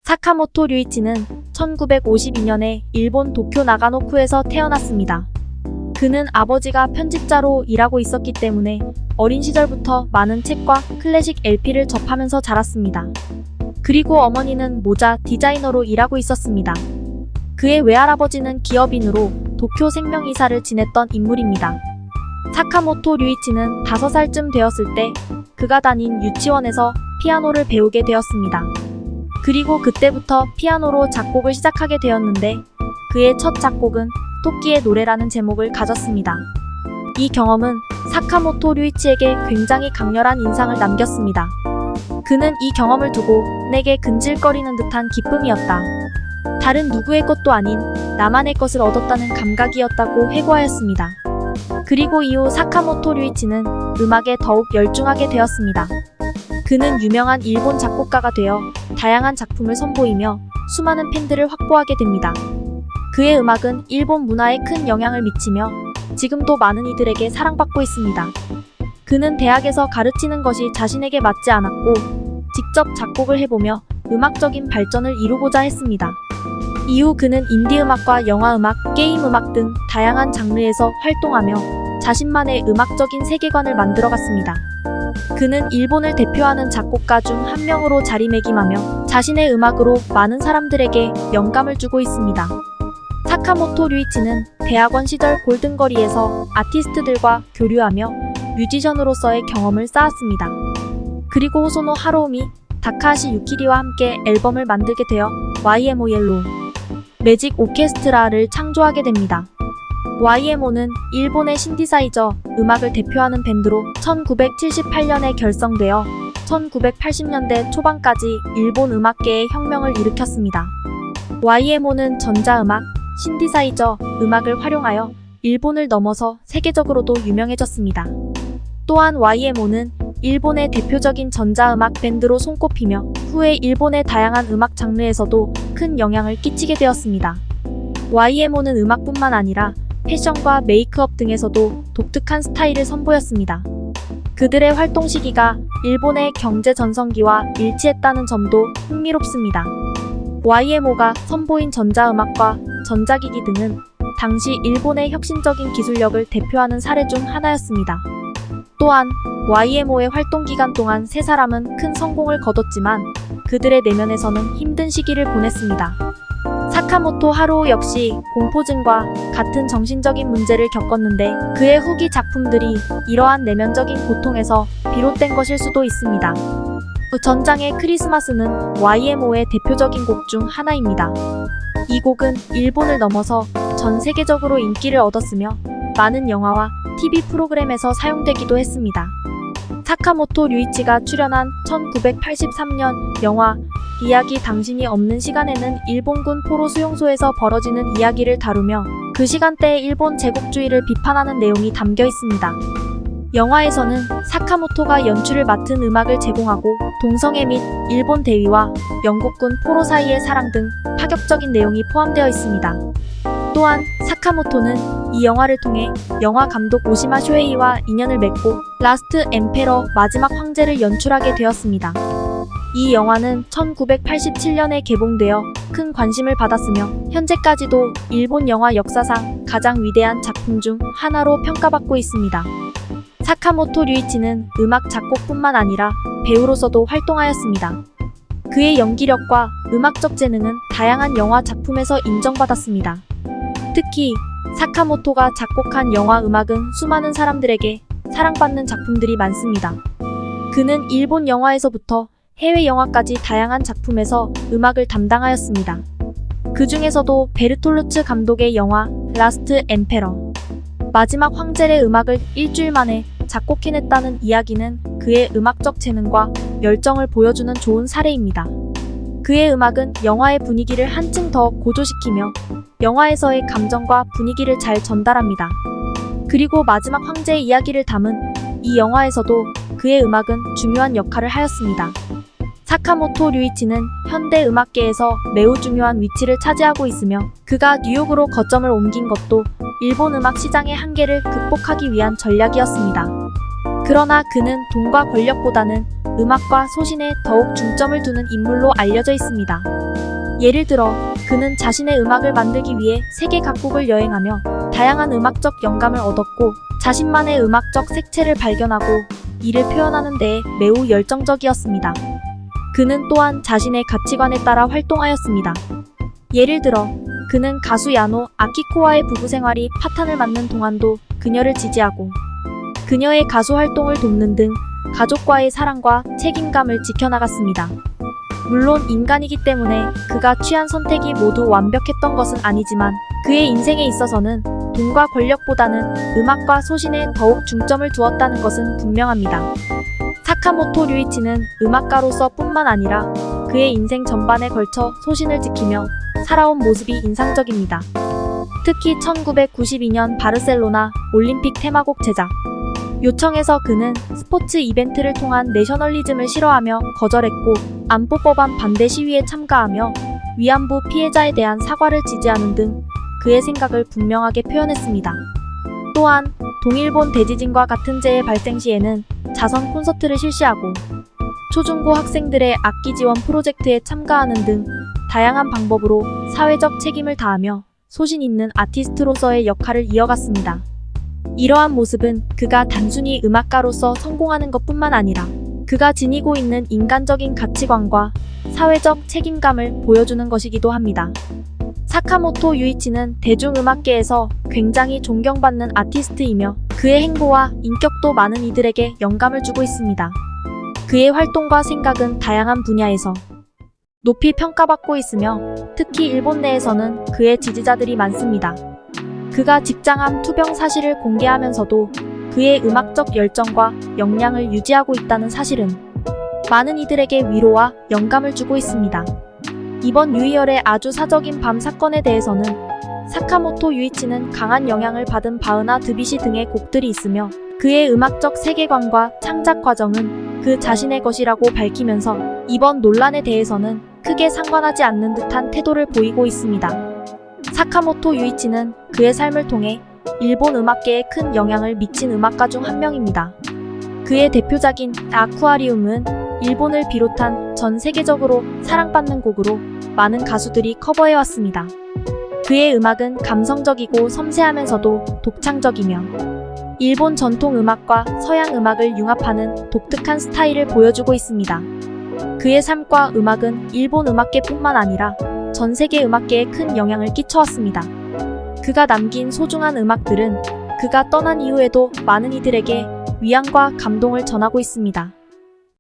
사카모토 류이치는 1952년에 일본 도쿄 나가노쿠에서 태어났습니다. 그는 아버지가 편집자로 일하고 있었기 때문에 어린 시절부터 많은 책과 클래식 LP를 접하면서 자랐습니다. 그리고 어머니는 모자 디자이너로 일하고 있었습니다. 그의 외할아버지는 기업인으로 도쿄 생명이사를 지냈던 인물입니다. 사카모토 류이치는 5살쯤 되었을 때 그가 다닌 유치원에서 피아노를 배우게 되었습니다. 그리고 그때부터 피아노로 작곡을 시작하게 되었는데 그의 첫 작곡은 토끼의 노래라는 제목을 가졌습니다. 이 경험은 사카모토 류이치에게 굉장히 강렬한 인상을 남겼습니다. 그는 이 경험을 두고 내게 근질거리는 듯한 기쁨이었다. 다른 누구의 것도 아닌 나만의 것을 얻었다는 감각이었다고 회고하였습니다. 그리고 이후 사카모토 류이치는 음악에 더욱 열중하게 되었습니다. 그는 유명한 일본 작곡가가 되어 다양한 작품을 선보이며 수많은 팬들을 확보하게 됩니다. 그의 음악은 일본 문화에 큰 영향을 미치며 지금도 많은 이들에게 사랑받고 있습니다. 그는 대학에서 가르치는 것이 자신에게 맞지 않았고 직접 작곡을 해보며 음악적인 발전을 이루고자 했습니다. 이후 그는 인디음악과 영화음악, 게임음악 등 다양한 장르에서 활동하며 자신만의 음악적인 세계관을 만들어갔습니다. 그는 일본을 대표하는 작곡가 중 한 명으로 자리매김하며 자신의 음악으로 많은 사람들에게 영감을 주고 있습니다. 사카모토 류이치는 대학원 시절 골든거리에서 아티스트들과 교류하며 뮤지션으로서의 경험을 쌓았습니다. 그리고 호소노 하루오미, 다카하시 유키리와 함께 앨범을 만들게 되어 YMO 옐로우 매직 오케스트라를 창조하게 됩니다. YMO는 일본의 신디사이저 음악을 대표하는 밴드로 1978년에 결성되어 1980년대 초반까지 일본 음악계의 혁명을 일으켰습니다. YMO는 전자음악, 신디사이저 음악을 활용하여 일본을 넘어서 세계적으로도 유명해졌습니다. 또한 YMO는 일본의 대표적인 전자음악 밴드로 손꼽히며 후에 일본의 다양한 음악 장르에서도 큰 영향을 끼치게 되었습니다. YMO는 음악뿐만 아니라 패션과 메이크업 등에서도 독특한 스타일을 선보였습니다. 그들의 활동 시기가 일본의 경제 전성기와 일치했다는 점도 흥미롭습니다. YMO가 선보인 전자음악과 전자기기 등은 당시 일본의 혁신적인 기술력을 대표하는 사례 중 하나였습니다. 또한 YMO의 활동 기간 동안 세 사람은 큰 성공을 거뒀지만 그들의 내면에서는 힘든 시기를 보냈습니다. 사카모토 하루오 역시 공포증과 같은 정신적인 문제를 겪었는데 그의 후기 작품들이 이러한 내면적인 고통에서 비롯된 것일 수도 있습니다. 전장의 크리스마스는 YMO의 대표적인 곡 중 하나입니다. 이 곡은 일본을 넘어서 전 세계적으로 인기를 얻었으며 많은 영화와 TV 프로그램에서 사용되기도 했습니다. 사카모토 류이치가 출연한 1983년 영화 이야기 당신이 없는 시간에는 일본군 포로 수용소에서 벌어지는 이야기를 다루며 그 시간대의 일본 제국주의를 비판하는 내용이 담겨 있습니다. 영화에서는 사카모토가 연출을 맡은 음악을 제공하고 동성애 및 일본 대위와 영국군 포로 사이의 사랑 등 파격적인 내용이 포함되어 있습니다. 또한 사카모토는 이 영화를 통해 영화 감독 오시마 쇼헤이와 인연을 맺고 라스트 엠페러 마지막 황제를 연출하게 되었습니다. 이 영화는 1987년에 개봉되어 큰 관심을 받았으며 현재까지도 일본 영화 역사상 가장 위대한 작품 중 하나로 평가받고 있습니다. 사카모토 류이치는 음악 작곡뿐만 아니라 배우로서도 활동하였습니다. 그의 연기력과 음악적 재능은 다양한 영화 작품에서 인정받았습니다. 특히 사카모토가 작곡한 영화 음악은 수많은 사람들에게 사랑받는 작품들이 많습니다. 그는 일본 영화에서부터 해외 영화까지 다양한 작품에서 음악을 담당하였습니다. 그 중에서도 베르톨루츠 감독의 영화 라스트 엠페러 마지막 황제의 음악을 일주일 만에 작곡해냈다는 이야기는 그의 음악적 재능과 열정을 보여주는 좋은 사례입니다. 그의 음악은 영화의 분위기를 한층 더 고조시키며 영화에서의 감정과 분위기를 잘 전달합니다. 그리고 마지막 황제의 이야기를 담은 이 영화에서도 그의 음악은 중요한 역할을 하였습니다. 사카모토 류이치는 현대 음악계에서 매우 중요한 위치를 차지하고 있으며 그가 뉴욕으로 거점을 옮긴 것도 일본 음악 시장의 한계를 극복하기 위한 전략이었습니다. 그러나 그는 돈과 권력보다는 음악과 소신에 더욱 중점을 두는 인물로 알려져 있습니다. 예를 들어 그는 자신의 음악을 만들기 위해 세계 각국을 여행하며 다양한 음악적 영감을 얻었고 자신만의 음악적 색채를 발견하고 이를 표현하는 데에 매우 열정적이었습니다. 그는 또한 자신의 가치관에 따라 활동하였습니다. 예를 들어 그는 가수 야노 아키코와의 부부 생활이 파탄을 맞는 동안도 그녀를 지지하고 그녀의 가수 활동을 돕는 등 가족과의 사랑과 책임감을 지켜나갔습니다. 물론 인간이기 때문에 그가 취한 선택이 모두 완벽했던 것은 아니지만 그의 인생에 있어서는 돈과 권력보다는 음악과 소신에 더욱 중점을 두었다는 것은 분명합니다. 사카모토 류이치는 음악가로서 뿐만 아니라 그의 인생 전반에 걸쳐 소신을 지키며 살아온 모습이 인상적입니다. 특히 1992년 바르셀로나 올림픽 테마곡 제작 요청에서 그는 스포츠 이벤트를 통한 내셔널리즘을 싫어하며 거절했고 안보법안 반대 시위에 참가하며 위안부 피해자에 대한 사과를 지지하는 등 그의 생각을 분명하게 표현했습니다. 또한 동일본 대지진과 같은 재해 발생 시에는 자선 콘서트를 실시하고 초중고 학생들의 악기 지원 프로젝트에 참가하는 등 다양한 방법으로 사회적 책임을 다하며 소신 있는 아티스트로서의 역할을 이어갔습니다. 이러한 모습은 그가 단순히 음악가로서 성공하는 것뿐만 아니라 그가 지니고 있는 인간적인 가치관과 사회적 책임감을 보여주는 것이기도 합니다. 사카모토 유이치는 대중음악계에서 굉장히 존경받는 아티스트이며 그의 행보와 인격도 많은 이들에게 영감을 주고 있습니다. 그의 활동과 생각은 다양한 분야에서 높이 평가받고 있으며 특히 일본 내에서는 그의 지지자들이 많습니다. 그가 직장암 투병 사실을 공개하면서도 그의 음악적 열정과 역량을 유지하고 있다는 사실은 많은 이들에게 위로와 영감을 주고 있습니다. 이번 뉴이얼의 아주 사적인 밤 사건에 대해서는 사카모토 유이치는 강한 영향을 받은 바흐나 드뷔시 등의 곡들이 있으며 그의 음악적 세계관과 창작 과정은 그 자신의 것이라고 밝히면서 이번 논란에 대해서는 크게 상관하지 않는 듯한 태도를 보이고 있습니다. 사카모토 유이치는 그의 삶을 통해 일본 음악계에 큰 영향을 미친 음악가 중 한 명입니다. 그의 대표작인 아쿠아리움은 일본을 비롯한 전 세계적으로 사랑받는 곡으로 많은 가수들이 커버해왔습니다. 그의 음악은 감성적이고 섬세하면서도 독창적이며 일본 전통 음악과 서양 음악을 융합하는 독특한 스타일을 보여주고 있습니다. 그의 삶과 음악은 일본 음악계뿐만 아니라 전 세계 음악계에 큰 영향을 끼쳐왔습니다. 그가 남긴 소중한 음악들은 그가 떠난 이후에도 많은 이들에게 위안과 감동을 전하고 있습니다.